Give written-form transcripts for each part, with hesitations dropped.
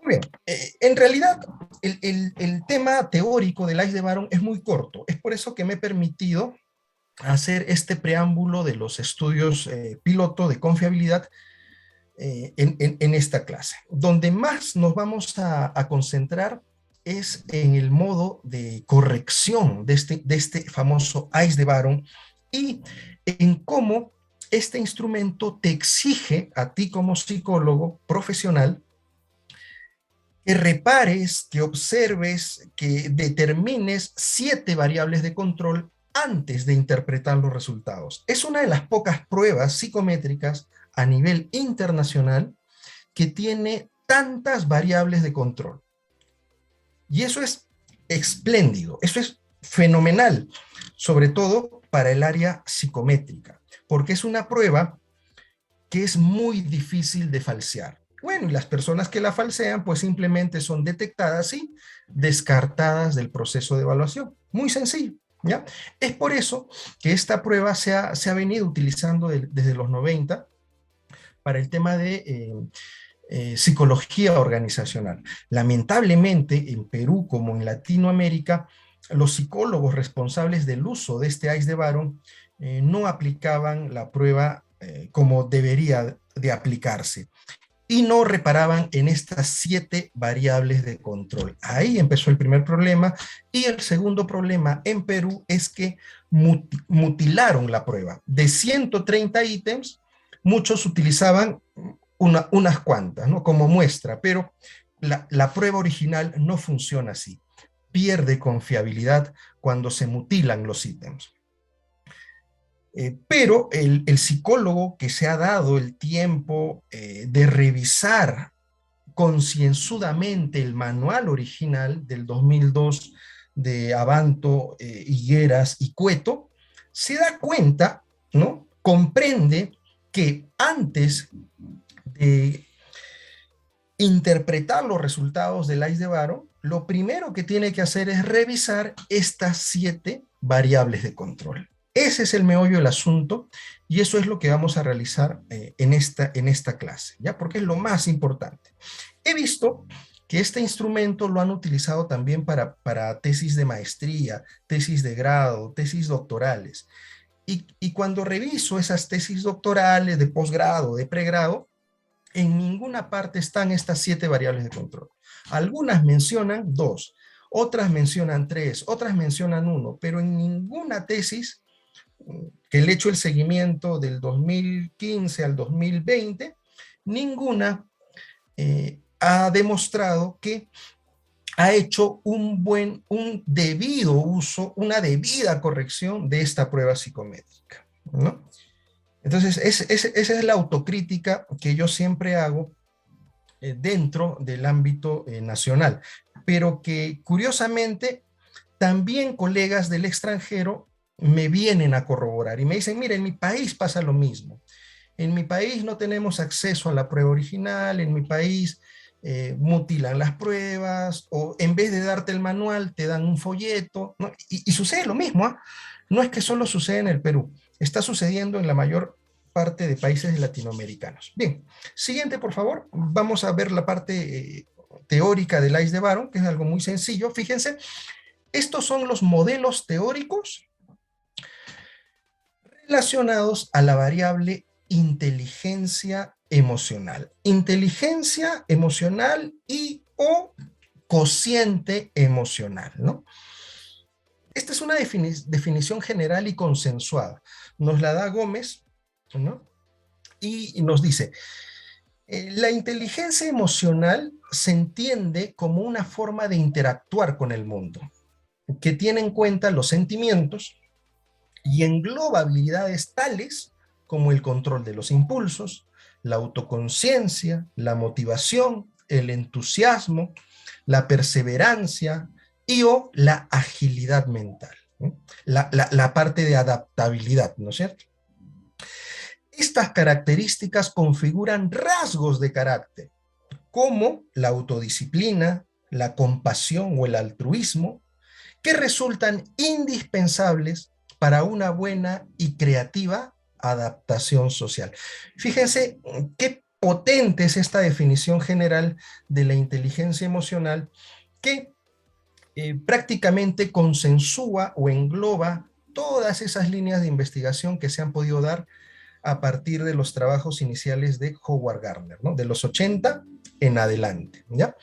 Bien, en realidad el tema teórico del Ice de Baron es muy corto. Es por eso que me he permitido hacer este preámbulo de los estudios piloto de confiabilidad en esta clase. Donde más nos vamos a concentrar es en el modo de corrección de este famoso Ice de Baron y en cómo este instrumento te exige a ti como psicólogo profesional que repares, que observes, que determines 7 variables de control antes de interpretar los resultados. Es una de las pocas pruebas psicométricas a nivel internacional que tiene tantas variables de control. Y eso es espléndido, eso es fenomenal, sobre todo para el área psicométrica, porque es una prueba que es muy difícil de falsear. Bueno, y las personas que la falsean, pues simplemente son detectadas y descartadas del proceso de evaluación. Muy sencillo, ¿ya? Es por eso que esta prueba se ha venido utilizando desde los 90 para el tema de psicología organizacional. Lamentablemente, en Perú como en Latinoamérica, los psicólogos responsables del uso de este ICE de Baron no aplicaban la prueba como debería de aplicarse y no reparaban en estas 7 variables de control. Ahí empezó el primer problema y el segundo problema en Perú es que mutilaron la prueba. De 130 ítems, muchos utilizaban unas cuantas, ¿no? Como muestra, pero la prueba original no funciona así. Pierde confiabilidad cuando se mutilan los ítems. Pero el psicólogo que se ha dado el tiempo de revisar concienzudamente el manual original del 2002 de Abanto, Higueras y Cueto, se da cuenta, ¿no? Comprende que antes de interpretar los resultados del ICE de Baron, lo primero que tiene que hacer es revisar estas 7 variables de control. Ese es el meollo del asunto y eso es lo que vamos a realizar en esta clase, ¿ya? Porque es lo más importante. He visto que este instrumento lo han utilizado también para tesis de maestría, tesis de grado, tesis doctorales. Y cuando reviso esas tesis doctorales de posgrado, de pregrado, en ninguna parte están estas 7 variables de control. Algunas mencionan 2, otras mencionan 3, otras mencionan 1, pero en ninguna tesis que le he hecho el seguimiento del 2015 al 2020, ninguna ha demostrado que ha hecho un debido uso, una debida corrección de esta prueba psicométrica, ¿no? Entonces, esa es la autocrítica que yo siempre hago dentro del ámbito nacional, pero que curiosamente también colegas del extranjero me vienen a corroborar y me dicen, mira, en mi país pasa lo mismo. En mi país no tenemos acceso a la prueba original, en mi país mutilan las pruebas, o en vez de darte el manual, te dan un folleto, ¿no? Y sucede lo mismo, ¿eh? No es que solo sucede en el Perú, está sucediendo en la mayor parte de países latinoamericanos. Bien, siguiente, por favor. Vamos a ver la parte teórica del ICE de Baron, que es algo muy sencillo. Fíjense, estos son los modelos teóricos relacionados a la variable inteligencia emocional. Inteligencia emocional y o cociente emocional, ¿no? Esta es una definición general y consensuada. Nos la da Gómez, ¿no? Y nos dice, la inteligencia emocional se entiende como una forma de interactuar con el mundo, que tiene en cuenta los sentimientos, y engloba habilidades tales como el control de los impulsos, la autoconciencia, la motivación, el entusiasmo, la perseverancia y o la agilidad mental, ¿no? La parte de adaptabilidad, ¿no es cierto? Estas características configuran rasgos de carácter, como la autodisciplina, la compasión o el altruismo, que resultan indispensables para una buena y creativa adaptación social. Fíjense qué potente es esta definición general de la inteligencia emocional que prácticamente consensúa o engloba todas esas líneas de investigación que se han podido dar a partir de los trabajos iniciales de Howard Gardner, ¿no? De los 80 en adelante, ¿ya?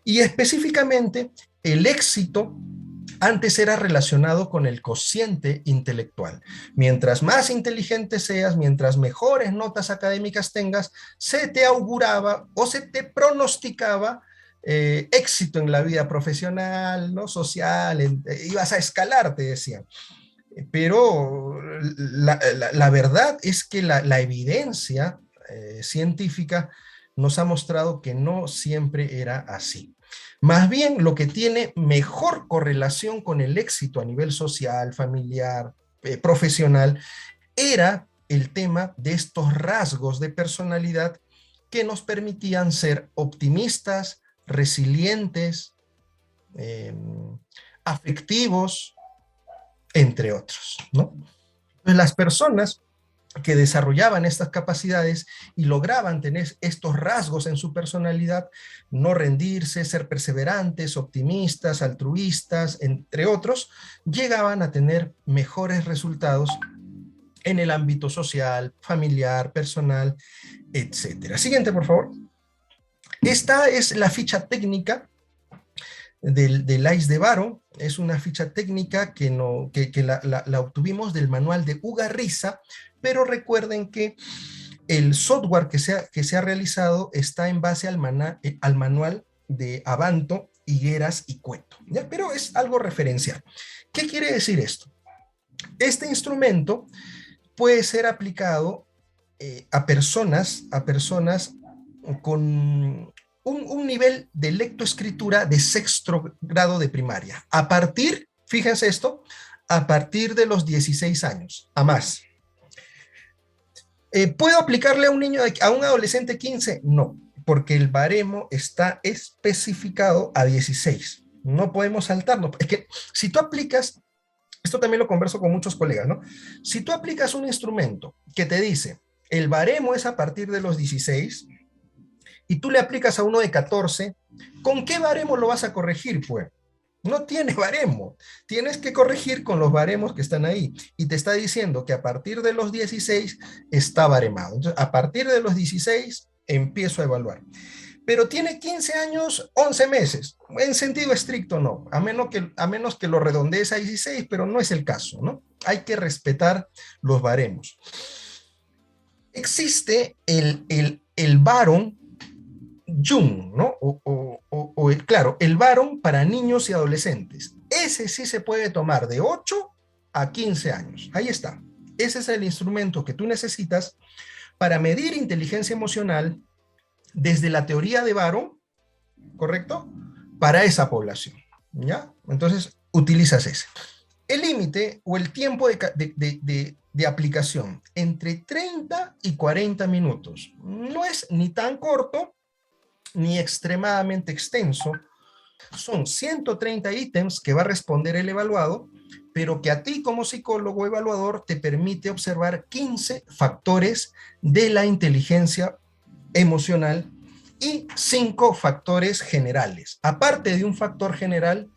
Y específicamente, el éxito antes era relacionado con el cociente intelectual. Mientras más inteligente seas, mientras mejores notas académicas tengas, se te auguraba o se te pronosticaba éxito en la vida profesional, ¿no? Social, ibas a escalar, te decían. Pero la verdad es que la evidencia científica nos ha mostrado que no siempre era así. Más bien, lo que tiene mejor correlación con el éxito a nivel social, familiar, profesional, era el tema de estos rasgos de personalidad que nos permitían ser optimistas, resilientes, eh, afectivos, entre otros, ¿no? Entonces, las personas que desarrollaban estas capacidades y lograban tener estos rasgos en su personalidad, no rendirse, ser perseverantes, optimistas, altruistas, entre otros, llegaban a tener mejores resultados en el ámbito social, familiar, personal, etcétera. Siguiente, por favor. Esta es la ficha técnica del ICE de Baro. Es una ficha técnica que la obtuvimos del manual de Ugarriza, pero recuerden que el software que se ha realizado está en base al manual de Abanto, Higueras y Cueto, ¿ya? Pero es algo referencial. ¿Qué quiere decir esto? Este instrumento puede ser aplicado a personas con un nivel de lectoescritura de sexto grado de primaria. A partir, fíjense esto, a partir de los 16 años, a más. ¿Puedo aplicarle a un niño, a un adolescente 15? No, porque el baremo está especificado a 16. No podemos saltarnos. Es que si tú aplicas, esto también lo converso con muchos colegas, ¿no? Si tú aplicas un instrumento que te dice, el baremo es a partir de los 16, y tú le aplicas a uno de 14, ¿con qué baremo lo vas a corregir, pues? No tiene baremo. Tienes que corregir con los baremos que están ahí. Y te está diciendo que a partir de los 16 está baremado. Entonces, a partir de los 16 empiezo a evaluar. Pero tiene 15 años, 11 meses. En sentido estricto, no. A menos que lo redondees a 16, pero no es el caso, ¿no? Hay que respetar los baremos. Existe el Baron Jung, ¿no? Claro, el Baron para niños y adolescentes. Ese sí se puede tomar de 8 a 15 años. Ahí está. Ese es el instrumento que tú necesitas para medir inteligencia emocional desde la teoría de Baron, ¿correcto? Para esa población, ¿ya? Entonces, utilizas ese. El límite o el tiempo de aplicación, entre 30 y 40 minutos. No es ni tan corto, ni extremadamente extenso. Son 130 ítems que va a responder el evaluado, pero que a ti como psicólogo evaluador te permite observar 15 factores de la inteligencia emocional y 5 factores generales, aparte de un factor general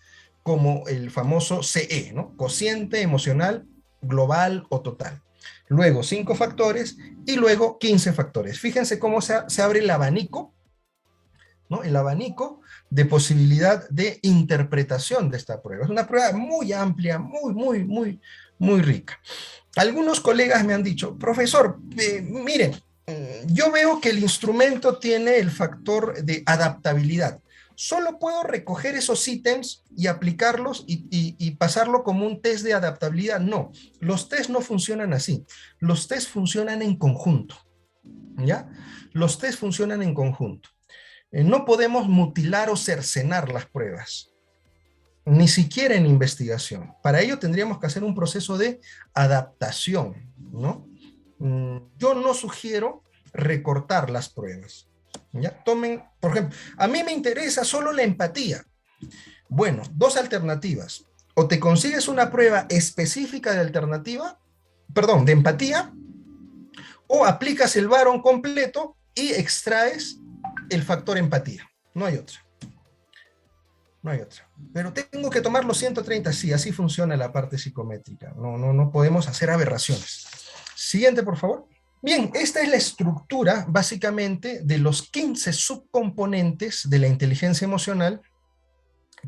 como el famoso CE, ¿no? Cociente emocional global o total. Luego 5 factores y luego 15 factores. Fíjense cómo se abre el abanico, ¿no? El abanico de posibilidad de interpretación de esta prueba. Es una prueba muy amplia, muy rica. Algunos colegas me han dicho, profesor, miren, yo veo que el instrumento tiene el factor de adaptabilidad. Solo puedo recoger esos ítems y aplicarlos y pasarlo como un test de adaptabilidad. No, los tests no funcionan así. Los tests funcionan en conjunto, ¿ya? Los tests funcionan en conjunto. No podemos mutilar o cercenar las pruebas, ni siquiera en investigación. Para ello tendríamos que hacer un proceso de adaptación, ¿no? Yo no sugiero recortar las pruebas. ¿Ya? Tomen, por ejemplo, a mí me interesa solo la empatía. Bueno, dos alternativas. O te consigues una prueba específica de de empatía, o aplicas el Baron completo y extraes el factor empatía. No hay otra. No hay otra. Pero tengo que tomar los 130, sí, así funciona la parte psicométrica. No podemos hacer aberraciones. Siguiente, por favor. Bien, esta es la estructura, básicamente, de los 15 subcomponentes de la inteligencia emocional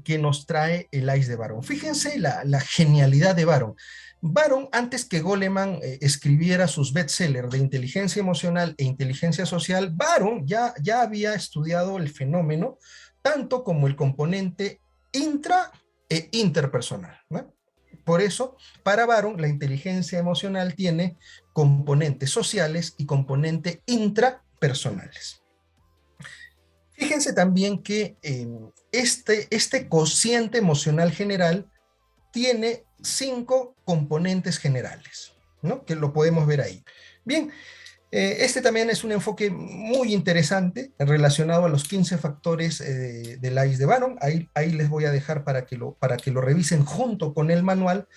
que nos trae el ICE de Baron. Fíjense la genialidad de Baron. Baron, antes que Goleman escribiera sus bestsellers de inteligencia emocional e inteligencia social, Baron ya había estudiado el fenómeno tanto como el componente intra e interpersonal, ¿no? Por eso, para Baron, la inteligencia emocional tiene componentes sociales y componentes intrapersonales. Fíjense también que este cociente emocional general tiene 5 componentes generales, ¿no? Que lo podemos ver ahí. Bien, este también es un enfoque muy interesante relacionado a los 15 factores del ICE de Baron. Ahí les voy a dejar para que lo revisen junto con el manual,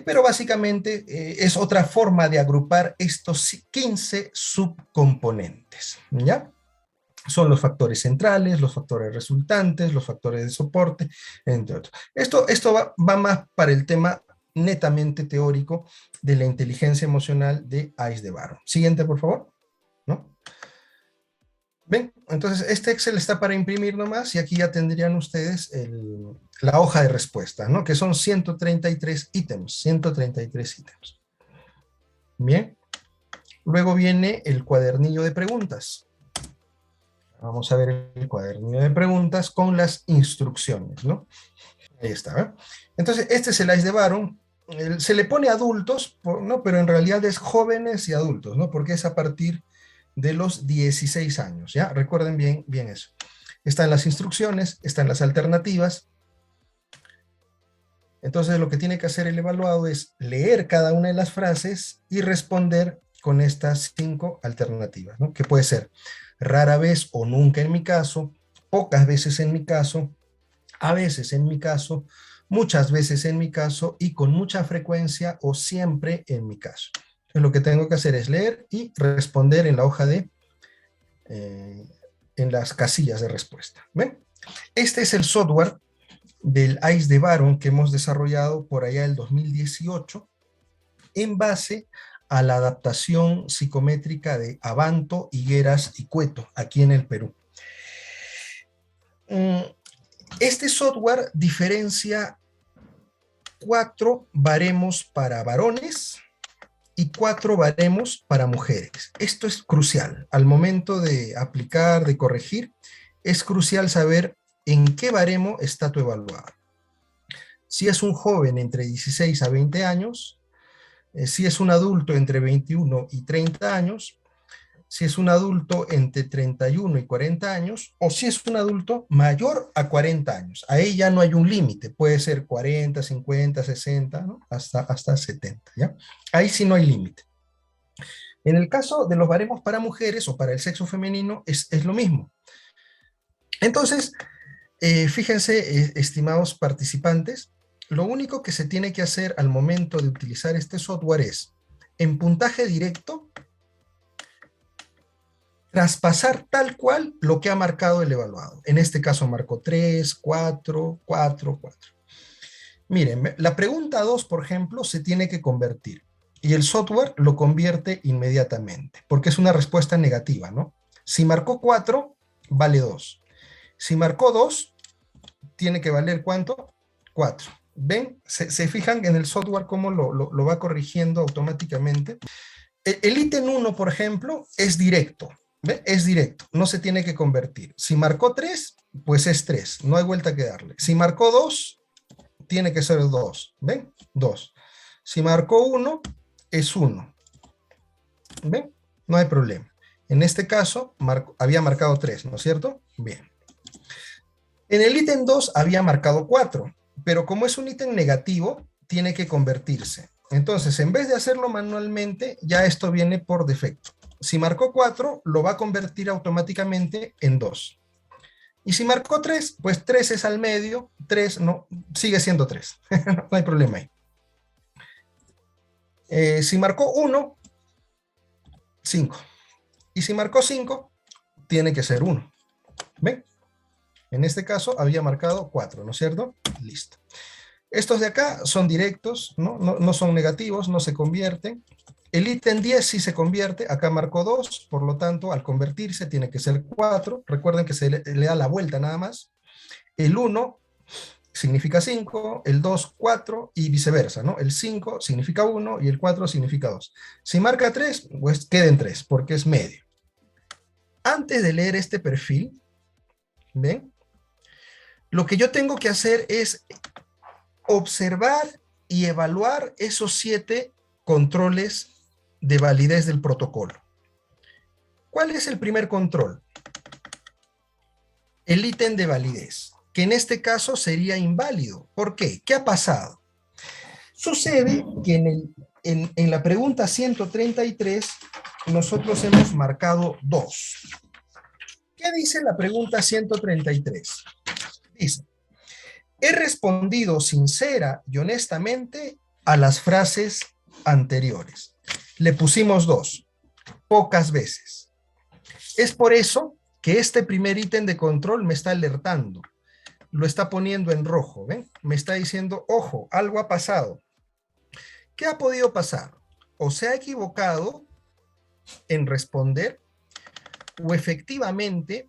pero básicamente es otra forma de agrupar estos 15 subcomponentes, ¿ya? Son los factores centrales, los factores resultantes, los factores de soporte, entre otros. Esto va más para el tema netamente teórico de la inteligencia emocional de ICE de Baron. Siguiente, por favor. ¿No? Ven, entonces este Excel está para imprimir nomás y aquí ya tendrían ustedes la hoja de respuesta, ¿no? Que son 133 ítems, 133 ítems. Bien. Luego viene el cuadernillo de preguntas. Vamos a ver el cuadernillo de preguntas con las instrucciones, ¿no? Ahí está, ¿eh? Entonces, este es el ICE de Baron. Se le pone adultos, ¿no? Pero en realidad es jóvenes y adultos, ¿no? Porque es a partir de los 16 años, ¿ya? Recuerden bien eso. Están las instrucciones, están las alternativas. Entonces, lo que tiene que hacer el evaluado es leer cada una de las frases y responder con estas 5 alternativas, ¿no? Que puede ser rara vez o nunca en mi caso, pocas veces en mi caso, a veces en mi caso, muchas veces en mi caso y con mucha frecuencia o siempre en mi caso. Entonces, lo que tengo que hacer es leer y responder en la hoja en las casillas de respuesta. ¿Ven? Este es el software del ICE de Baron que hemos desarrollado por allá el 2018 en base a la adaptación psicométrica de Abanto, Higueras y Cueto, aquí en el Perú. Este software diferencia 4 baremos para varones y 4 baremos para mujeres. Esto es crucial. Al momento de aplicar, de corregir, es crucial saber en qué baremo está tu evaluado. Si es un joven entre 16 a 20 años, si es un adulto entre 21 y 30 años, si es un adulto entre 31 y 40 años, o si es un adulto mayor a 40 años. Ahí ya no hay un límite, puede ser 40, 50, 60, ¿no? hasta 70, ¿ya? Ahí sí no hay límite. En el caso de los baremos para mujeres o para el sexo femenino, es lo mismo. Entonces, fíjense, estimados participantes, lo único que se tiene que hacer al momento de utilizar este software es, en puntaje directo, traspasar tal cual lo que ha marcado el evaluado. En este caso marcó 3, 4, 4, 4. Miren, la pregunta 2, por ejemplo, se tiene que convertir y el software lo convierte inmediatamente, porque es una respuesta negativa, ¿no? Si marcó 4, vale 2. Si marcó 2, tiene que valer ¿cuánto? 4. ¿Ven? ¿Se fijan en el software cómo lo va corrigiendo automáticamente? El ítem 1, por ejemplo, es directo. ¿Ve? Es directo, no se tiene que convertir. Si marcó 3, pues es 3, no hay vuelta que darle. Si marcó 2, tiene que ser 2. ¿Ven? 2. Si marcó 1, es 1. ¿Ven? No hay problema. En este caso, había marcado 3, ¿no es cierto? Bien. En el ítem 2 había marcado 4, pero como es un ítem negativo, tiene que convertirse. Entonces, en vez de hacerlo manualmente, ya esto viene por defecto. Si marcó 4, lo va a convertir automáticamente en 2. Y si marcó 3, pues 3 es al medio, 3 no, sigue siendo 3. No hay problema ahí. Si marcó 1, 5. Y si marcó 5, tiene que ser 1. ¿Ven? En este caso había marcado 4, ¿no es cierto? Listo. Estos de acá son directos, ¿no? No son negativos, no se convierten. El ítem 10 sí se convierte, acá marcó 2, por lo tanto, al convertirse tiene que ser 4. Recuerden que se le da la vuelta nada más. El 1 significa 5, el 2, 4 y viceversa, ¿no? El 5 significa 1 y el 4 significa 2. Si marca 3, pues queda en 3, porque es medio. Antes de leer este perfil, ¿ven? Lo que yo tengo que hacer es observar y evaluar esos 7 controles de validez del protocolo. ¿Cuál es el primer control? El ítem de validez, que en este caso sería inválido. ¿Por qué? ¿Qué ha pasado? Sucede que en la pregunta 133 nosotros hemos marcado 2. ¿Qué dice la pregunta 133? Dice, he respondido sincera y honestamente a las frases anteriores. Le pusimos 2, pocas veces. Es por eso que este primer ítem de control me está alertando. Lo está poniendo en rojo, ¿ven? Me está diciendo, ojo, algo ha pasado. ¿Qué ha podido pasar? O se ha equivocado en responder, o efectivamente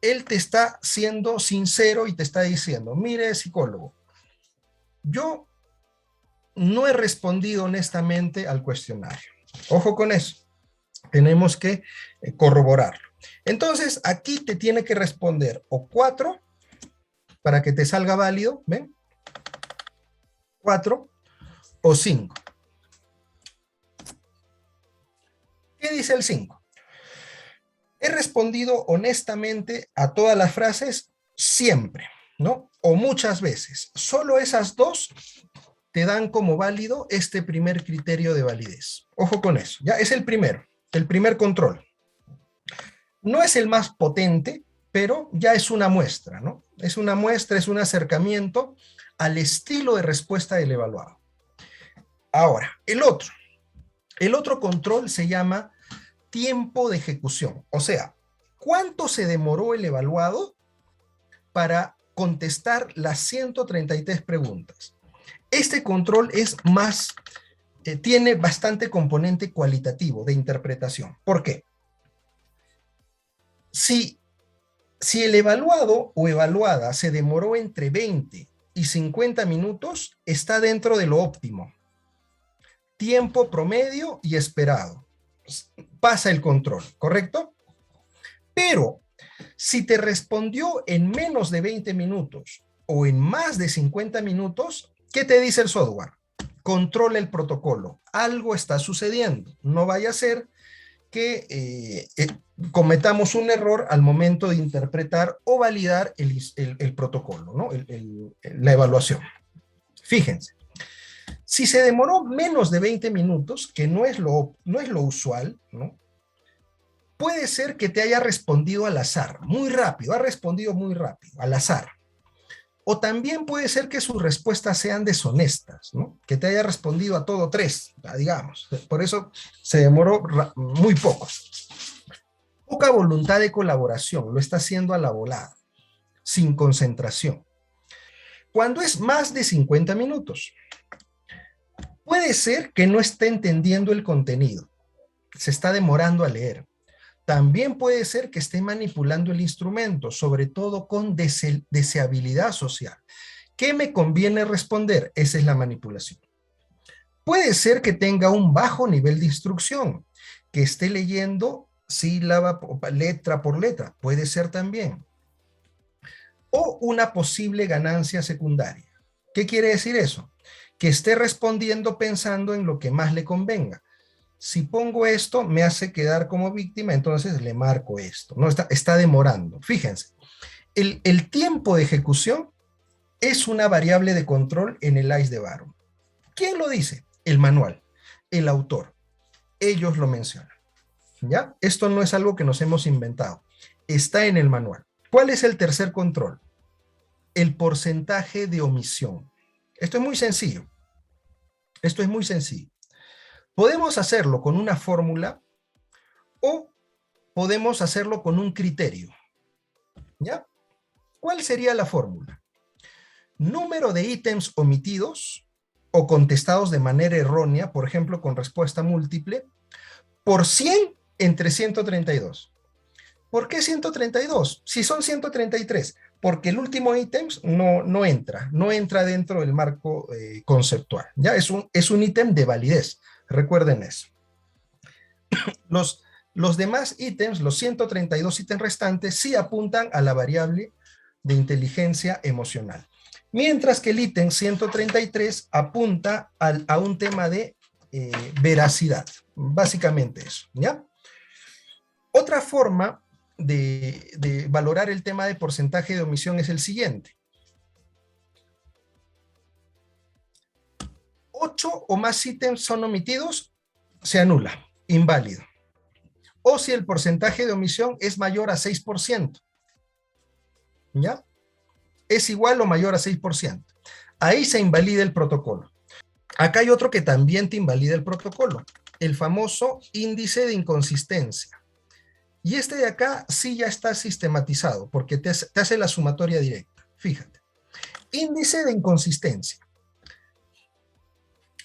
él te está siendo sincero y te está diciendo, mire, psicólogo, yo no he respondido honestamente al cuestionario. Ojo con eso. Tenemos que corroborarlo. Entonces, aquí te tiene que responder o 4 para que te salga válido, ¿ven? 4 o 5. ¿Qué dice el 5? He respondido honestamente a todas las frases siempre, ¿no? O muchas veces. Solo esas 2 te dan como válido este primer criterio de validez. Ojo con eso. Ya es el primer control. No es el más potente, pero ya es una muestra, ¿no? Es una muestra, es un acercamiento al estilo de respuesta del evaluado. Ahora, el otro control se llama tiempo de ejecución. O sea, ¿cuánto se demoró el evaluado para contestar las 133 preguntas? Este control es más, tiene bastante componente cualitativo de interpretación. ¿Por qué? Si el evaluado o evaluada se demoró entre 20 y 50 minutos, está dentro de lo óptimo. Tiempo promedio y esperado. Pasa el control, ¿correcto? Pero si te respondió en menos de 20 minutos o en más de 50 minutos, ¿qué te dice el software? Controla el protocolo. Algo está sucediendo. No vaya a ser que cometamos un error al momento de interpretar o validar el protocolo, ¿no? La evaluación. Fíjense, si se demoró menos de 20 minutos, que no es lo usual, ¿no? Puede ser que te haya respondido al azar, muy rápido, ha respondido muy rápido, al azar. O también puede ser que sus respuestas sean deshonestas, ¿no? Que te haya respondido a todo 3, digamos. Por eso se demoró muy poco. Poca voluntad de colaboración, lo está haciendo a la volada, sin concentración. Cuando es más de 50 minutos, puede ser que no esté entendiendo el contenido, se está demorando a leer. También puede ser que esté manipulando el instrumento, sobre todo con deseabilidad social. ¿Qué me conviene responder? Esa es la manipulación. Puede ser que tenga un bajo nivel de instrucción, que esté leyendo sílaba, letra por letra. Puede ser también. O una posible ganancia secundaria. ¿Qué quiere decir eso? Que esté respondiendo pensando en lo que más le convenga. Si pongo esto, me hace quedar como víctima, entonces le marco esto. No está demorando. Fíjense, el tiempo de ejecución es una variable de control en el ICE de Barron. ¿Quién lo dice? El manual, el autor. Ellos lo mencionan. ¿Ya? Esto no es algo que nos hemos inventado. Está en el manual. ¿Cuál es el tercer control? El porcentaje de omisión. Esto es muy sencillo. Podemos hacerlo con una fórmula o podemos hacerlo con un criterio. ¿Ya? ¿Cuál sería la fórmula? Número de ítems omitidos o contestados de manera errónea, por ejemplo, con respuesta múltiple, por 100 entre 132. ¿Por qué 132? Si son 133, porque el último ítem no entra dentro del marco conceptual. ¿Ya? Es un ítem de validez, recuerden eso. Los demás ítems, los 132 ítems restantes, sí apuntan a la variable de inteligencia emocional. Mientras que el ítem 133 apunta a un tema de veracidad. Básicamente eso, ¿ya? Otra forma de valorar el tema de porcentaje de omisión es el siguiente. 8 o más ítems son omitidos, se anula, inválido. O si el porcentaje de omisión es mayor a 6%, ¿ya? Es igual o mayor a 6%. Ahí se invalida el protocolo. Acá hay otro que también te invalida el protocolo, el famoso índice de inconsistencia. Y este de acá sí ya está sistematizado, porque te hace la sumatoria directa. Fíjate. Índice de inconsistencia.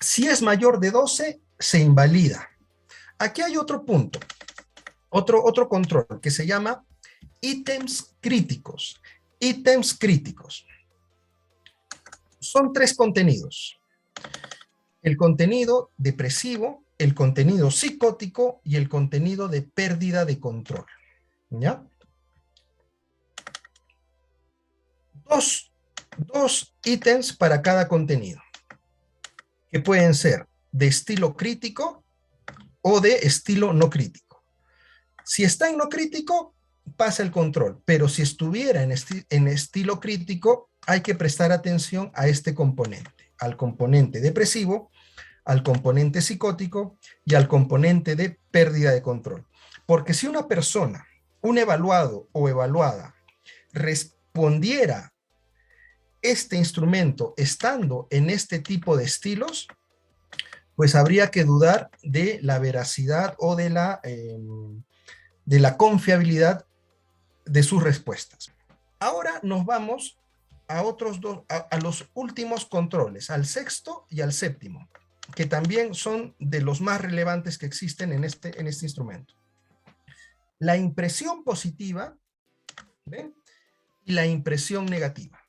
Si es mayor de 12, se invalida. Aquí hay otro punto, otro control, que se llama ítems críticos. Ítems críticos. Son 3 contenidos. El contenido depresivo, el contenido psicótico y el contenido de pérdida de control. ¿Ya? Dos ítems para cada contenido, que pueden ser de estilo crítico o de estilo no crítico. Si está en no crítico, pasa el control, pero si estuviera en estilo crítico, hay que prestar atención a este componente, al componente depresivo, al componente psicótico y al componente de pérdida de control. Porque si una persona, un evaluado o evaluada, respondiera este instrumento estando en este tipo de estilos, pues habría que dudar de la veracidad o de la confiabilidad de sus respuestas. Ahora nos vamos a otros dos, a los últimos controles, al sexto y al séptimo, que también son de los más relevantes que existen en este instrumento. La impresión positiva, ¿ven? Y la impresión negativa.